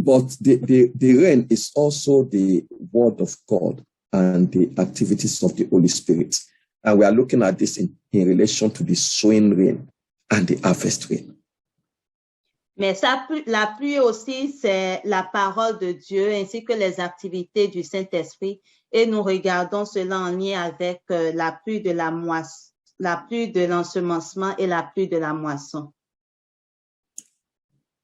But the rain is also the word of God and the activities of the Holy Spirit. And we are looking at this in relation to the sowing rain and the harvest rain. Mais la pluie aussi, c'est la parole de Dieu ainsi que les activités du Saint-Esprit. Et nous regardons cela en lien avec la pluie de l'ensemencement et la pluie de la moisson.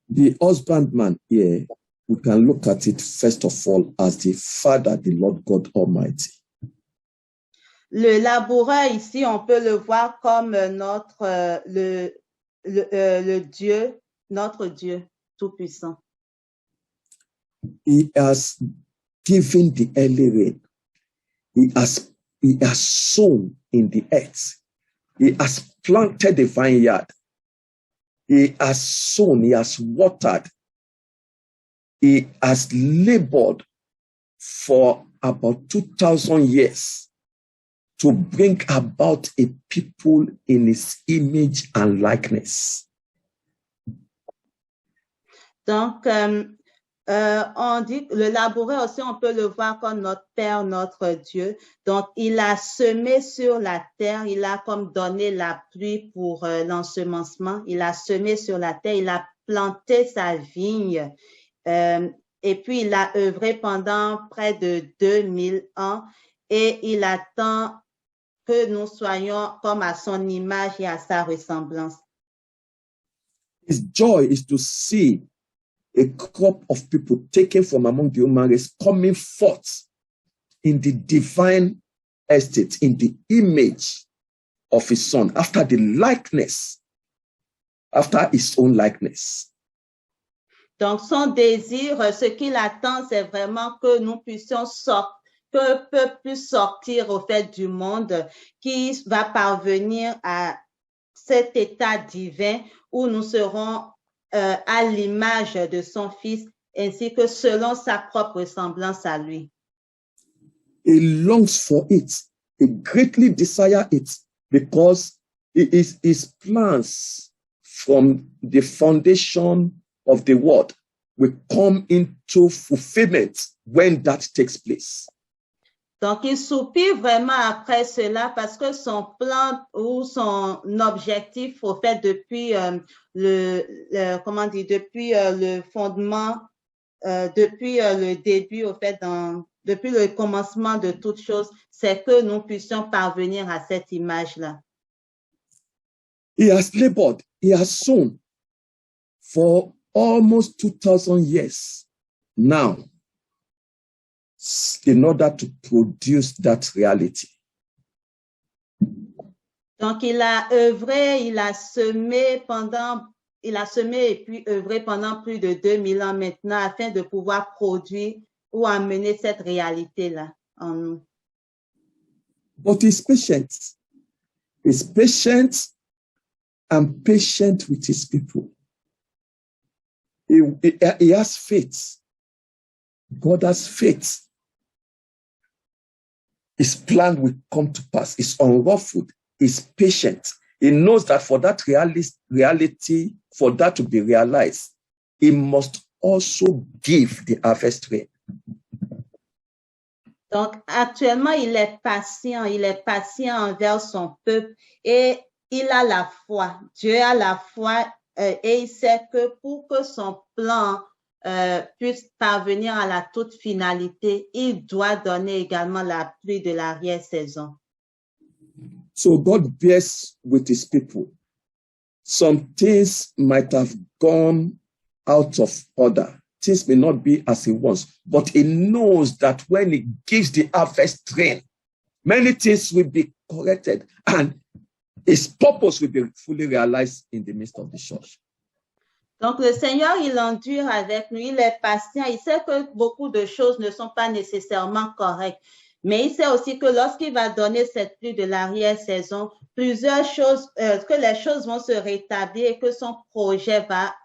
The husbandman here, we can look at it first of all as the Father, the Lord God Almighty. Le laboureur ici, on peut le voir comme le Dieu, notre Dieu tout-puissant. He has given the early rain. He has sown in the earth. He has planted the vineyard. He has sown, he has watered. He has labored for about 2,000 years to bring about a people in his image and likeness. Donc, on dit le laboureur aussi, on peut le voir comme notre Père, notre Dieu. Donc, il a semé sur la terre, il a comme donné la pluie pour l'ensemencement. Il a semé sur la terre, il a planté sa vigne. Et puis, il a œuvré pendant près de 2000 ans et il attend que nous soyons comme à son image et à sa ressemblance. His joy is to see a crop of people taken from among the human race coming forth in the divine estate, in the image of his son, after the likeness, after his own likeness. Donc, son désir, ce qu'il attend, c'est vraiment que nous puissions sortir, que peuple puisse sortir au fait du monde, qui va parvenir à cet état divin où nous serons à l'image de son Fils, ainsi que selon sa propre ressemblance à lui. He longs for it. He greatly desires it because his plans from the foundation of the world will come into fulfillment when that takes place. Donc, il soupire vraiment après cela parce que son plan ou son objectif, au fait, depuis depuis le fondement, depuis le début, au fait, depuis le commencement de toutes choses, c'est que nous puissions parvenir à cette image-là. He has labored, he has sown for almost 2,000 years now, in order to produce that reality. Donc, il a œuvré, il a semé et puis œuvré pendant plus de 2000 ans maintenant afin de pouvoir produire ou amener cette réalité-là en nous. But he's patient. He's patient and patient with his people. He has faith. God has faith. His plan will come to pass. He's unruffled. He's patient. He knows that for that reality, for that to be realized, he must also give the harvest rain. Donc, actuellement, il est patient envers son peuple et il a la foi. Dieu a la foi et il sait que pour que son plan puisse parvenir à la toute finalité, il doit donner également la pluie de l'arrière-saison. So God bears with his people. Some things might have gone out of order. Things may not be as he wants, but he knows that when he gives the harvest rain, many things will be corrected and his purpose will be fully realized in the midst of the church. Donc, le Seigneur, il endure avec nous, il est patient, il sait que beaucoup de choses ne sont pas nécessairement correctes, mais il sait aussi que lorsqu'il va donner cette pluie de l'arrière-saison, plusieurs choses, que les choses vont se rétablir et que son projet va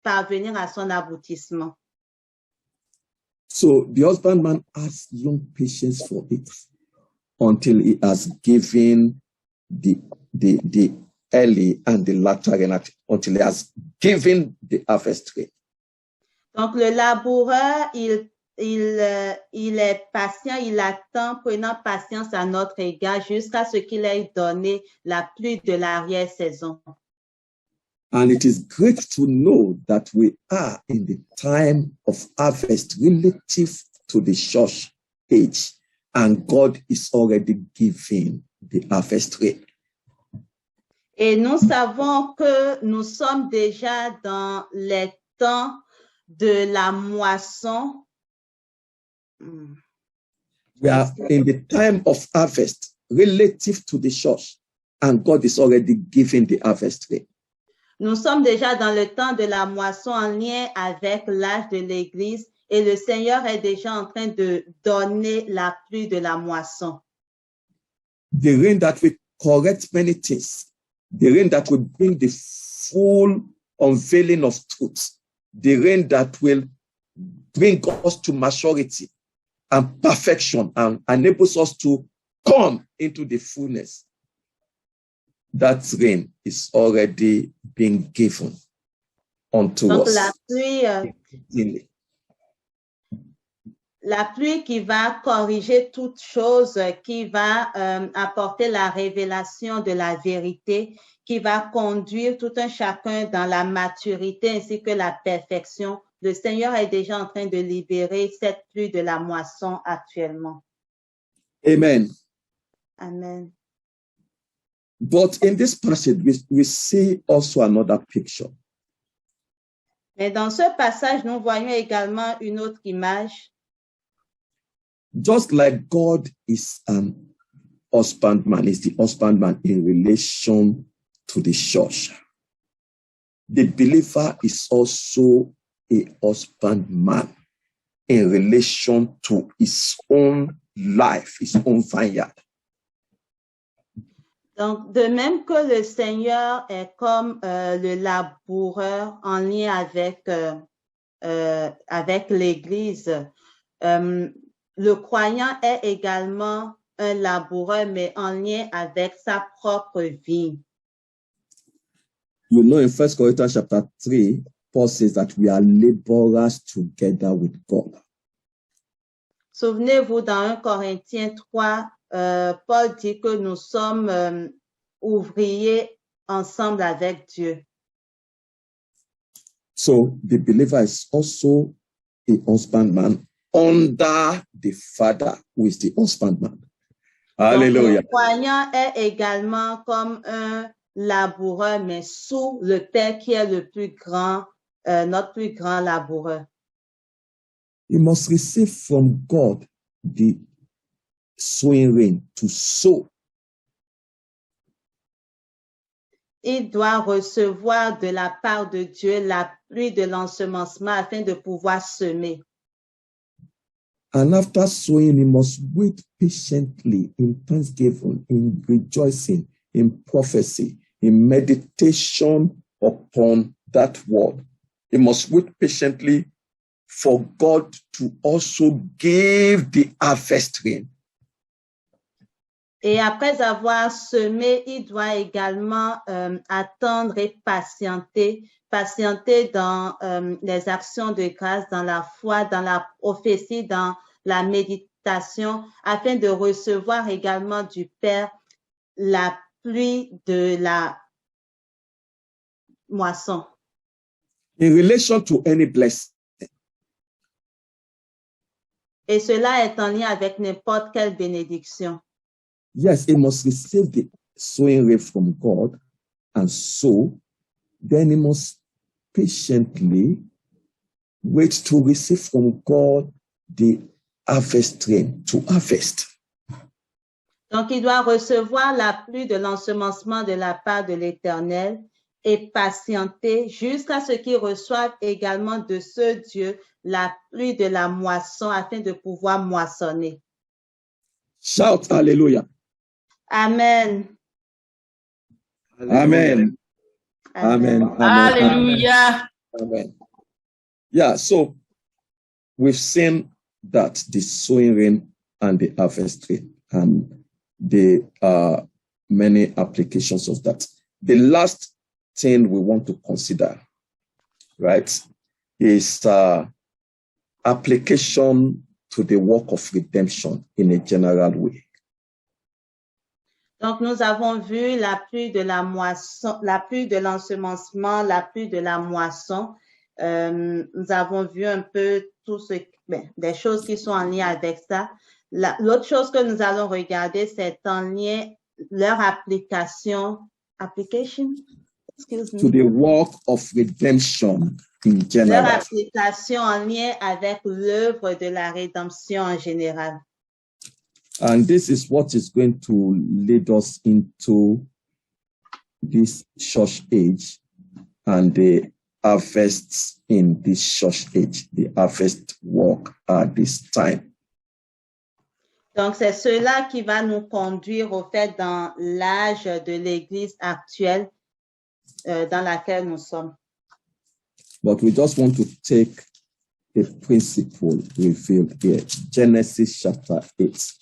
parvenir à son aboutissement. So the husbandman has long patience for it until he has given the early and the latter rain, until he has given the harvest rain. Donc, le laboureur, il est patient, il attend, prenant patience à notre égard jusqu'à ce qu'il ait donné la pluie de l'arrière-saison. And it is great to know that we are in the time of harvest relative to the church age, and God is already giving the harvest rate. Et nous savons que nous sommes déjà dans les temps de la moisson. We are in the time of harvest relative to the church, and God is already giving the harvest rate. Nous sommes déjà dans le temps de la moisson en lien avec l'âge de l'Église et le Seigneur est déjà en train de donner la pluie de la moisson. The rain that will correct many things, the rain that will bring the full unveiling of truth, the rain that will bring us to maturity and perfection and enables us to come into the fullness. That rain is already being given unto Donc, us. La pluie qui va corriger toutes choses, qui va apporter la révélation de la vérité, qui va conduire tout un chacun dans la maturité ainsi que la perfection. Le Seigneur est déjà en train de libérer cette pluie de la moisson actuellement. Amen. Amen. But in this passage, we see also another picture. Mais dans ce passage, nous voyons également une autre image. Just like God is an husbandman, is the husbandman in relation to the church. The believer is also a husbandman in relation to his own life, his own vineyard. Donc, de même que le Seigneur est comme le laboureur en lien avec l'Église, le croyant est également un laboureur, mais en lien avec sa propre vie. You know, in 1 Corinthians chapter 3, Paul says that we are laborers together with God. Souvenez-vous, dans 1 Corinthiens 3, Paul dit que nous sommes ouvriers ensemble avec Dieu. So the believer is also a husbandman under the Father who is the husbandman. Hallelujah. Donc, le croyant est également comme un laboureur, mais sous le Père qui est le plus grand, notre plus grand laboureur. You must receive from God the sowing rain to sow. Il doit recevoir de la part de Dieu la pluie de l'ensemencement afin de pouvoir semer. And after sowing, he must wait patiently in thanksgiving, in rejoicing, in prophecy, in meditation upon that word. He must wait patiently for God to also give the harvest rain. Et après avoir semé, il doit également attendre et patienter dans les actions de grâce, dans la foi, dans la prophétie, dans la méditation, afin de recevoir également du Père la pluie de la moisson. In relation to any blessing, et cela est en lien avec n'importe quelle bénédiction. Yes, he must receive the sowing rain from God, and so then he must patiently wait to receive from God the harvest rain to harvest. Donc, il doit recevoir la pluie de l'ensemencement de la part de l'Éternel et patienter jusqu'à ce qu'il reçoive également de ce Dieu la pluie de la moisson afin de pouvoir moissonner. Shout hallelujah. Amen. Amen. Amen. Amen. Hallelujah. Amen. Yeah, so we've seen that the sowing rain and the harvest rain, and there are many applications of that. The last thing we want to consider, right, is application to the work of redemption in a general way. Donc, nous avons vu la pluie de la moisson, la pluie de l'ensemencement, la pluie de la moisson. Nous avons vu un peu tout ce, des choses qui sont en lien avec ça. L'autre chose que nous allons regarder, c'est en lien leur application, excuse me. To the work of redemption in general. Leur application en lien avec l'œuvre de la rédemption en général. And this is what is going to lead us into this church age and the harvests in this church age, the harvest work at this time. Donc, c'est cela qui va nous conduire au fait dans l'âge de l'Église actuelle dans laquelle nous sommes. But we just want to take a principle revealed here, Genesis chapter 8.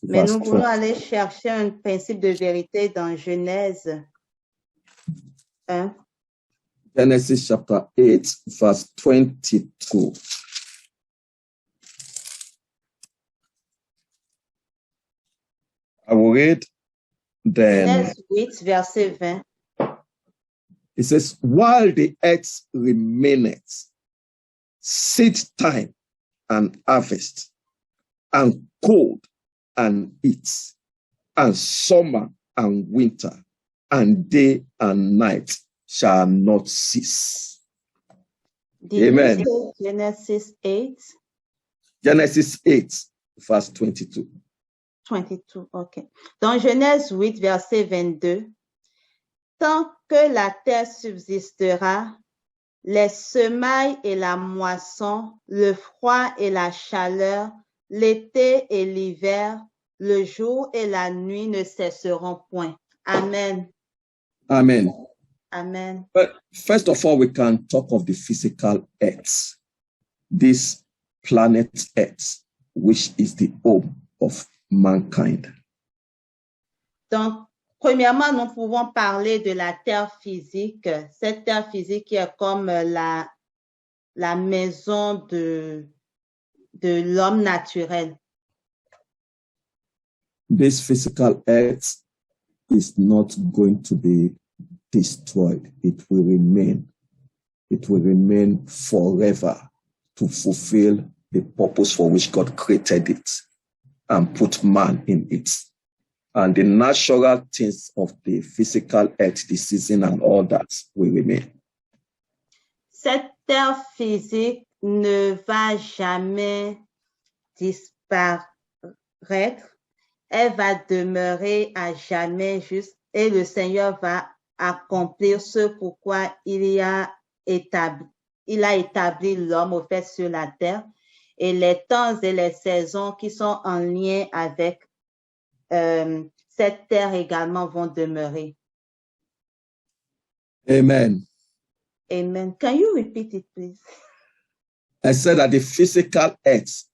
Mais nous voulons aller chercher un principe de vérité dans Genèse 1. Genesis chapter 8, verse 22. I will read then. Genèse 8, verset 20. It says, while the earth remaineth, seed time and harvest, and cold and heat, and summer and winter, and day and night shall not cease. Amen. Genesis 8. Genesis 8, verse 22. 22, ok. Dans Genèse 8, verset 22, tant que la terre subsistera, les semailles et la moisson, le froid et la chaleur, l'été et l'hiver, le jour et la nuit ne cesseront point. Amen. Amen. Amen. But first of all, we can talk of the physical earth, this planet Earth, which is the home of mankind. Donc, premièrement, nous pouvons parler de la terre physique. Cette terre physique qui est comme la maison de l'homme naturel. This physical earth is not going to be destroyed. It will remain. It will remain forever to fulfill the purpose for which God created it and put man in it. And the natural things of the physical earth, the season and all that will remain. Cette terre physique ne va jamais disparaître. Elle va demeurer à jamais juste et le Seigneur va accomplir ce pourquoi il a établi l'homme au fait sur la terre et les temps et les saisons qui sont en lien avec cette terre également vont demeurer. Amen. Amen. Can you repeat it, please? I said that the physical earth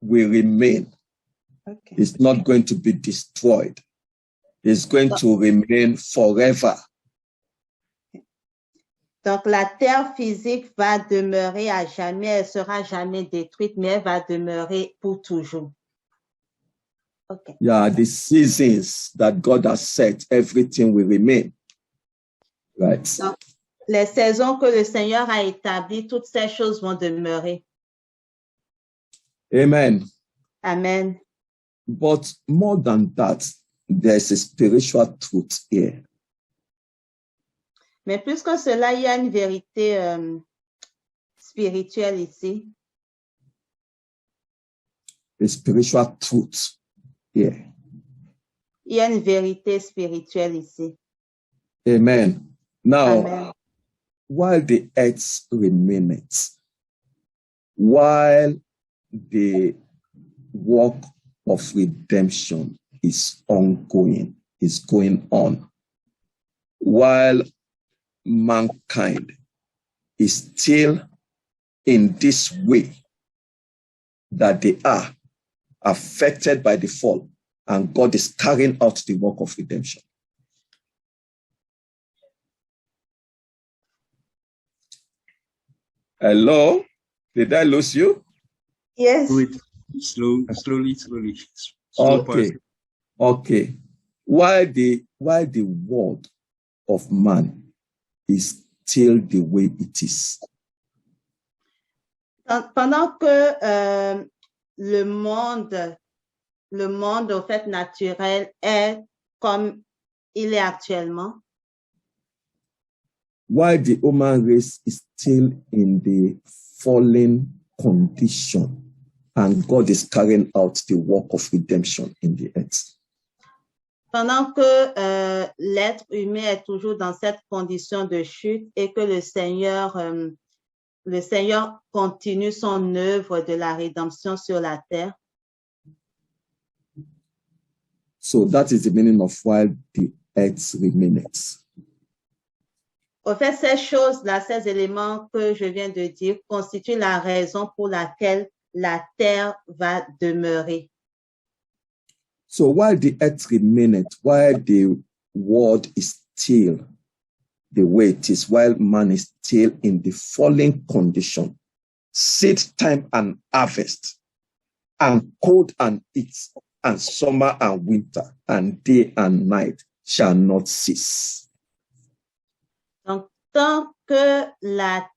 will remain. Okay. It's not going to be destroyed. It's going to remain forever. Donc, la terre physique va demeurer à jamais, elle sera jamais détruite, mais elle va demeurer pour toujours. Okay. Yeah, the seasons that God has set, everything will remain. Right. Donc, les saisons que le Seigneur a établies, toutes ces choses vont demeurer. Amen. Amen. But more than that, there's a spiritual truth here. Mais plus que cela, il y a une vérité spirituelle ici. A spiritual truth here. Il y a une vérité spirituelle ici. Amen. Now, Amen. while the earth remaineth, while the work of redemption is ongoing, is going on, while mankind is still in this way that they are affected by the fall, and God is carrying out the work of redemption. Hello? Did I lose you? Yes. Do it slowly. Okay. Slow person. Okay. Why the world of man is still the way it is? Pendant que le monde au fait naturel est comme il est actuellement, Why the human race is still in the fallen condition and God is carrying out the work of redemption in the earth? pendant que l'être humain est toujours dans cette condition de chute et que le Seigneur continue son œuvre de la rédemption sur la terre. So that is the meaning of why the earth remaineth. Au fait, ces choses-là, ces éléments que je viens de dire constituent la raison pour laquelle la terre va demeurer. So while the earth remaineth, while the world is still the way it is, while man is still in the fallen condition, seed time and harvest, and cold and heat, and summer and winter, and day and night shall not cease. Donc, tant que la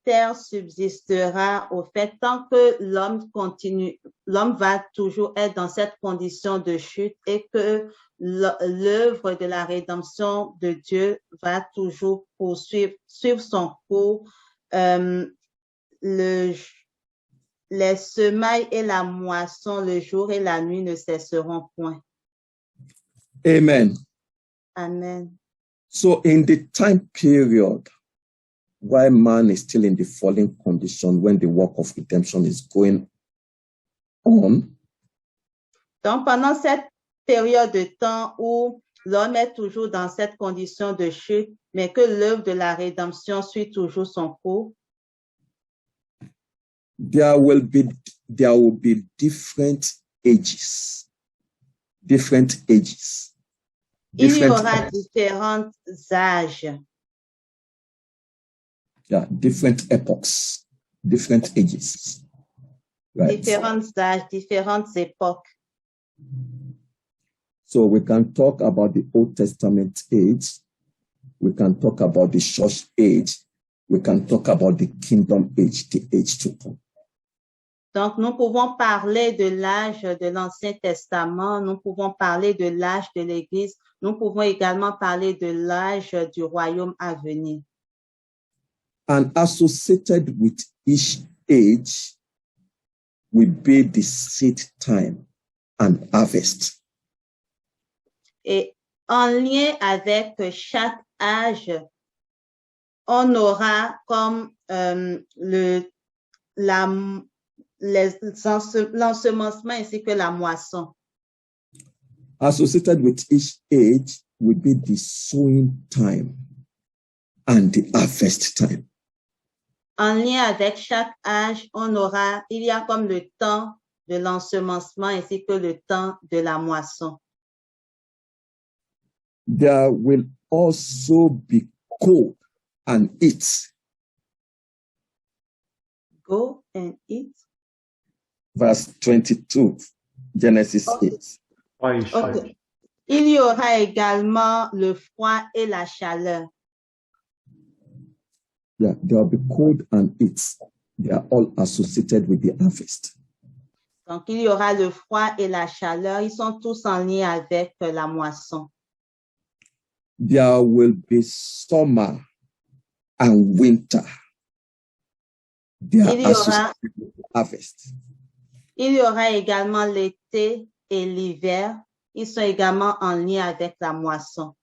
terre subsistera, au fait, tant que l'homme va toujours être dans cette condition de chute et que l'œuvre de la rédemption de Dieu va toujours suivre son cours, les semailles et la moisson, le jour et la nuit ne cesseront point. Amen. Amen. So in the time period, while man is still in the fallen condition, when the work of redemption is going on, donc pendant cette période de temps où l'homme est toujours dans cette condition de chute, mais que l'œuvre de la rédemption suit toujours son cours, there will be different ages. Il y aura différents âges. Yeah, different epochs, different ages. Right? Différents âges, différentes époques. So we can talk about the Old Testament age. We can talk about the church age. We can talk about the kingdom age, the age to come. Donc, nous pouvons parler de l'âge de l'Ancien Testament, nous pouvons parler de l'âge de l'Église, nous pouvons également parler de l'âge du royaume à venir. And associated with each age will be the seed time and harvest. Et en lien avec chaque âge, on aura comme l'ensemencement ainsi que la moisson. Associated with each age will be the sowing time and the harvest time. En lien avec chaque âge, il y a comme le temps de l'ensemencement ainsi que le temps de la moisson. There will also be go and eat. Go and eat. Verse 22, Genesis 8. Okay. Il y aura également le froid et la chaleur. Yeah, there will be cold and heat. They are all associated with the harvest. Donc, il y aura le froid et la chaleur. Ils sont tous en lien avec la moisson. There will be summer and winter. They are associated with the harvest. Il y aura également l'été et l'hiver. Ils sont également en lien avec la moisson.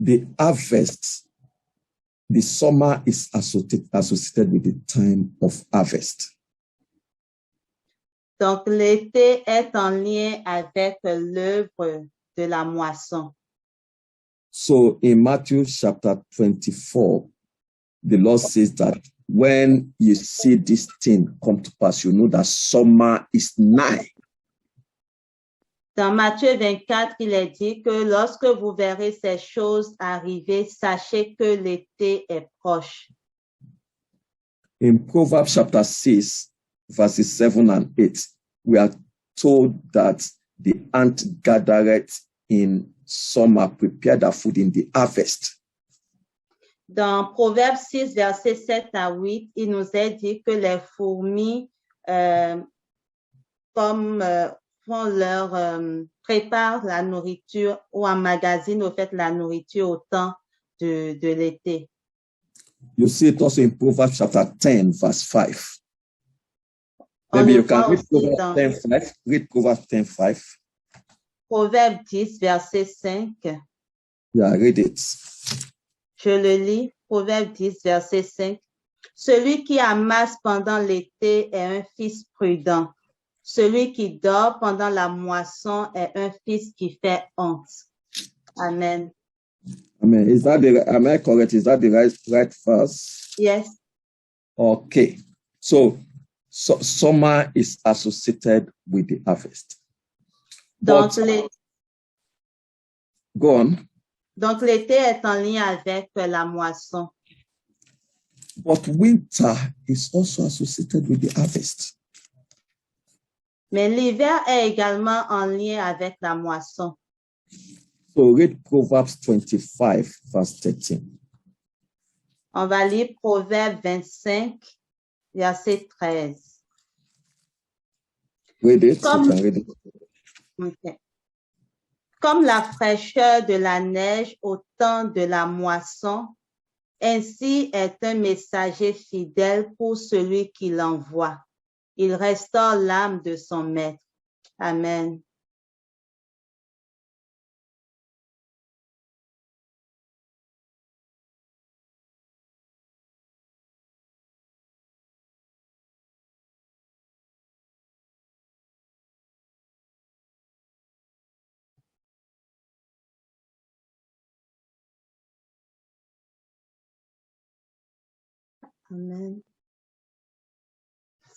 The harvest, the summer is associated with the time of harvest. Donc, l'été est en lien avec l'œuvre de la moisson. So in Matthew chapter 24, the Lord says that when you see this thing come to pass, you know that summer is nigh. Dans Matthieu 24, il est dit que lorsque vous verrez ces choses arriver, sachez que l'été est proche. In Proverbs chapter 6, verses 7 and 8, we are told that the ant gathereth in summer, prepare their food in the harvest. Dans Proverbes 6, versets 7 à 8, il nous est dit que les fourmis préparent la nourriture ou emmagasinent au fait la nourriture au temps de l'été. You see it also in Proverbs chapter 10, verse 5. On Maybe le you can voit read aussi Proverbs dans 10, 5. Read Proverbs 10, 5. Proverbe 10, verset 5. Yeah, read it. Je le lis, Proverbe 10, verset 5. Celui qui amasse pendant l'été est un fils prudent. Celui qui dort pendant la moisson est un fils qui fait honte. Amen. Amen. Am I correct? Is that the right verse? Yes. Okay. So summer is associated with the harvest. Donc, go on. Donc, l'été est en lien avec la moisson. But winter is also associated with the harvest. Mais l'hiver est également en lien avec la moisson. So read Proverbs 25, verse 13. On va lire Proverbe 25, verset 13. Read it. You can read it. Okay. Comme la fraîcheur de la neige au temps de la moisson, ainsi est un messager fidèle pour celui qui l'envoie. Il restaure l'âme de son maître. Amen. Amen.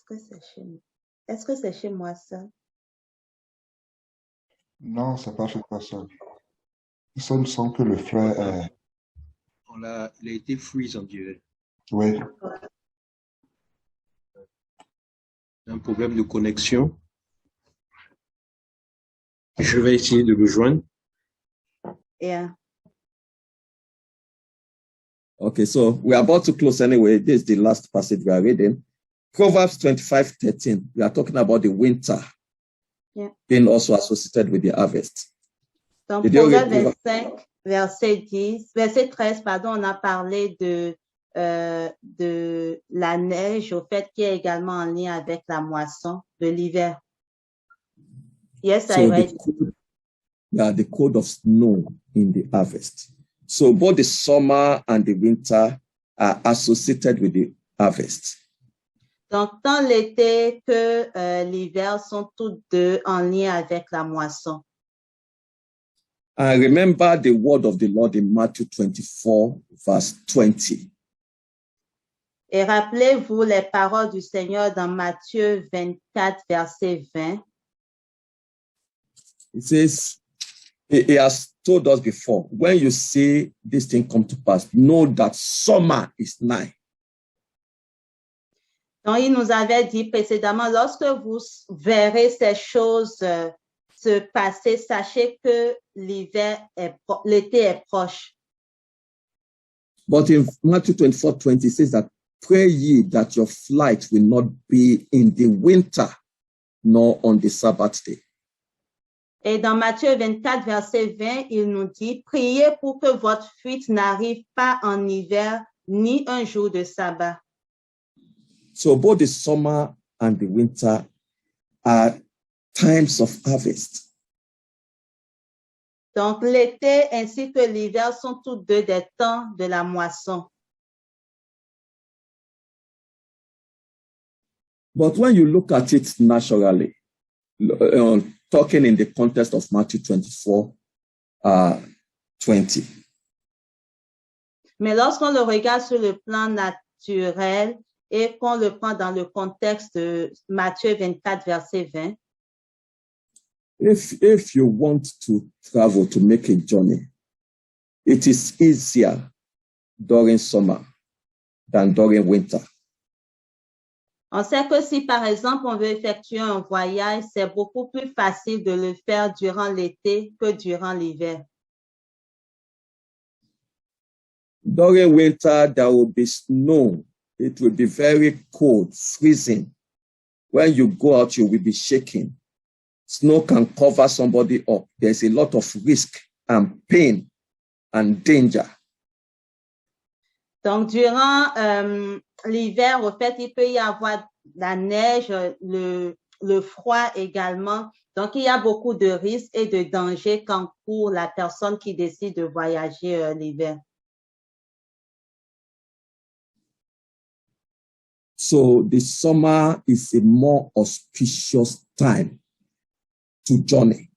Est-ce que c'est chez moi ça? Non, c'est pas chez toi seul. Ça me semble que le frère est... Il a été freeze, on dirait. Oui. Un problème de connexion. Je vais essayer de le joindre. Yeah. Okay, so we're about to close anyway. This is the last passage we are reading. Proverbs 25:13. We are talking about the winter being also associated with the harvest. Donc, Proverbe 25, verset 13, pardon, on a parlé de la neige, au fait, qui est également en lien avec la moisson de l'hiver. Yes, I read. The code of snow in the harvest. So both the summer and the winter are associated with the harvest. Donc, tant l'été que l'hiver sont tous deux en lien avec la moisson. And remember the word of the Lord in Matthew 24, verse 20. Et rappelez-vous les paroles du Seigneur dans Matthieu 24, verset 20. It says, he has told us before, when you see this thing come to pass, know that summer is nigh. Donc, il nous avait dit précédemment, lorsque vous verrez ces choses se passer, sachez que l'été est proche. But in Matthew 24:20, it says that pray ye that your flight will not be in the winter, nor on the Sabbath day. Et dans Matthieu 24, verset 20, il nous dit, priez pour que votre fuite n'arrive pas en hiver, ni un jour de sabbat. So both the summer and the winter are times of harvest. Donc, l'été ainsi que l'hiver sont tous deux des temps de la moisson. But when you look at it naturally, talking in the context of Matthew 24, 20. Mais lorsqu'on le regarde sur le plan naturel et qu'on le prend dans le contexte de Matthieu 24, verset 20, If you want to travel to make a journey, it is easier during summer than during winter. On sait que si, par exemple, on veut effectuer un voyage, c'est beaucoup plus facile de le faire durant l'été que durant l'hiver. During winter, there will be snow. It will be very cold, freezing. When you go out, you will be shaking. Snow can cover somebody up. There's a lot of risk and pain and danger. Donc, durant l'hiver, au fait, il peut y avoir la neige, le froid également. Donc, il y a beaucoup de risques et de dangers qu'encourt la personne qui décide de voyager l'hiver. So the summer is a more auspicious time to journey.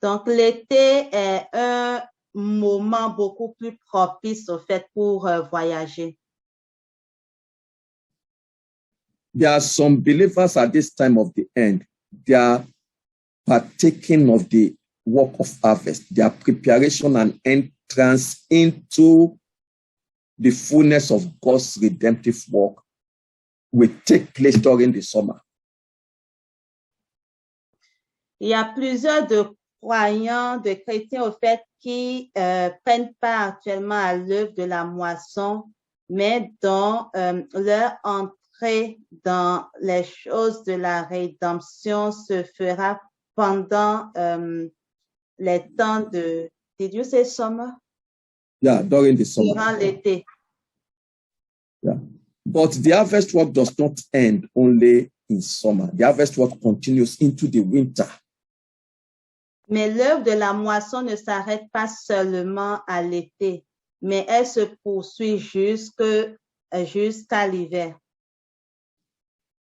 Donc, l'été est un moment beaucoup plus propice au fait pour voyager. There are some believers at this time of the end. They are partaking of the work of harvest. Their preparation and entrance into the fullness of God's redemptive work will take place during the summer. Il y a plusieurs de croyants, de chrétiens au fait qui prennent part actuellement à l'œuvre de la moisson, mais dont leur entrée dans les choses de la rédemption se fera pendant les temps de... Did you say summer? Yeah, during the summer. Durant l'été. Yeah. But the harvest work does not end only in summer. The harvest work continues into the winter. Mais l'œuvre de la moisson ne s'arrête pas seulement à l'été, mais elle se poursuit jusqu'à l'hiver.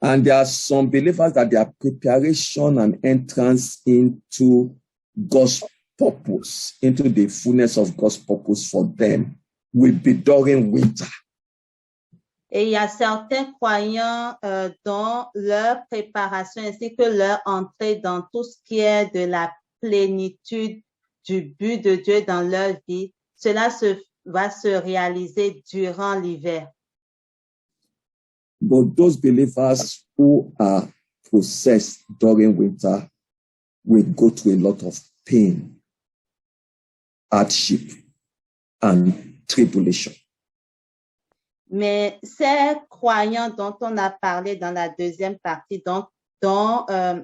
And there are some believers that their preparation and entrance into God's purpose, into the fullness of God's purpose for them, will be during winter. Et il y a certains croyants dont leur préparation ainsi que leur entrée dans tout ce qui est de la plénitude du but de Dieu dans leur vie, cela va se réaliser durant l'hiver. But those believers who are possessed during winter will go through a lot of pain, hardship, and tribulation. Mais ces croyants dont on a parlé dans la deuxième partie, donc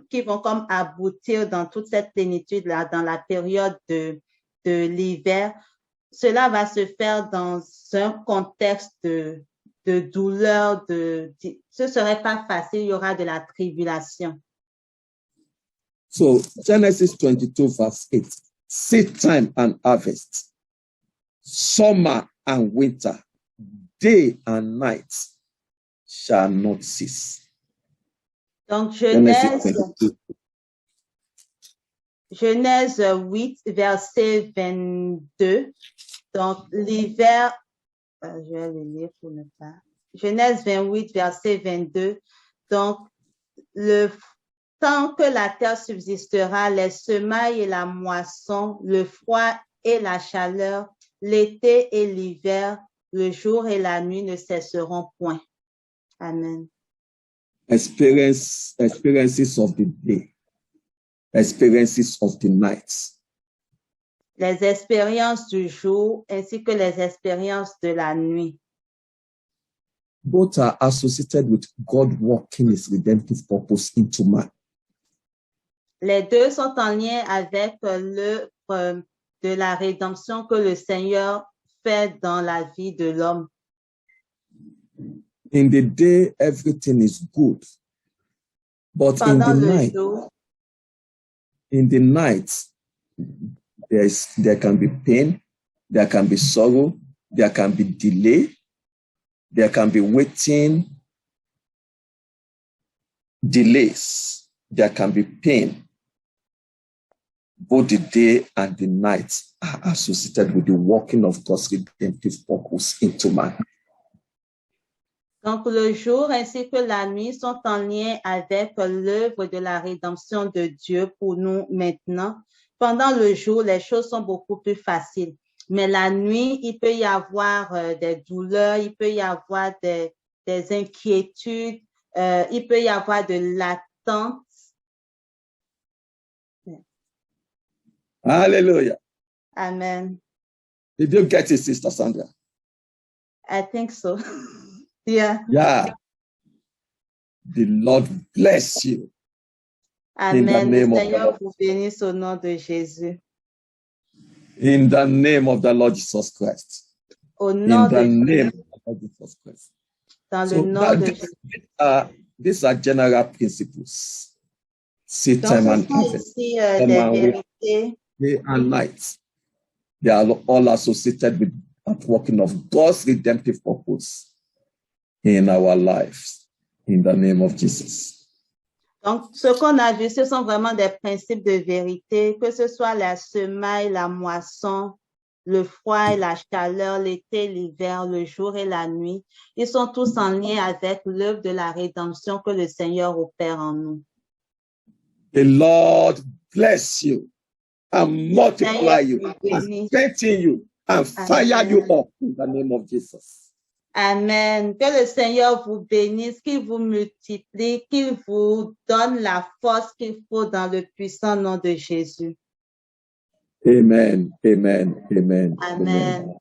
qui vont comme aboutir dans toute cette plénitude là, dans la période de l'hiver, cela va se faire dans un contexte de douleur, ce serait pas facile, il y aura de la tribulation. So Genesis 22 verse 8, seed time and harvest, summer and winter, day and night shall not cease. Donc, Genèse 8, verset 22. Donc, l'hiver, je vais le lire pour ne pas. Genèse 28, verset 22. Donc, tant que la terre subsistera, les semailles et la moisson, le froid et la chaleur, l'été et l'hiver, le jour et la nuit ne cesseront point. Amen. Experiences of the day, experiences of the night. Les expériences du jour ainsi que les expériences de la nuit. Both are associated with God working his redemptive purpose into man. Les deux sont en lien avec l'œuvre de la rédemption que le Seigneur fait dans la vie de l'homme. In the day, everything is good. But Pendant le night, jour, in the night, there can be pain, there can be sorrow, there can be delay, there can be waiting, delays, there can be pain. Both the day and the night are associated with the working of God's redemptive purpose into man. Donc, le jour ainsi que la nuit sont en lien avec l'œuvre de la rédemption de Dieu pour nous maintenant. Pendant le jour, les choses sont beaucoup plus faciles. Mais la nuit, il peut y avoir des douleurs, il peut y avoir des inquiétudes, il peut y avoir de l'attente. Hallelujah. Amen. Did you get it, Sister Sandra? I think so. Yeah. Yeah. The Lord bless you. In the Amen. Le name of the Seigneur Lord. vous bénisse au nom de Jésus. In the name of the Lord Jesus Christ. Au nom In the de name Jésus, of the Lord Jesus Christ. dans le So nom de Jésus. these are general principles. Seed Donc, time ce and sont harvest, ici time des and week, vérités. day and night. They are all associated with the working of God's redemptive purpose in our lives. In the name of Jesus. Donc, ce qu'on a vu, ce sont vraiment des principes de vérité, que ce soit la semaille, la moisson, le froid et la chaleur, l'été, l'hiver, le jour et la nuit. Ils sont tous en lien avec l'œuvre de la rédemption que le Seigneur opère en nous. The Lord bless you and multiply Seigneur you vous and bénisse. strengthen you and fire Amen. you up in the name of Jesus. Amen. Que le Seigneur vous bénisse, qu'il vous multiplie, qu'il vous donne la force qu'il faut dans le puissant nom de Jésus. Amen. Amen. Amen. Amen.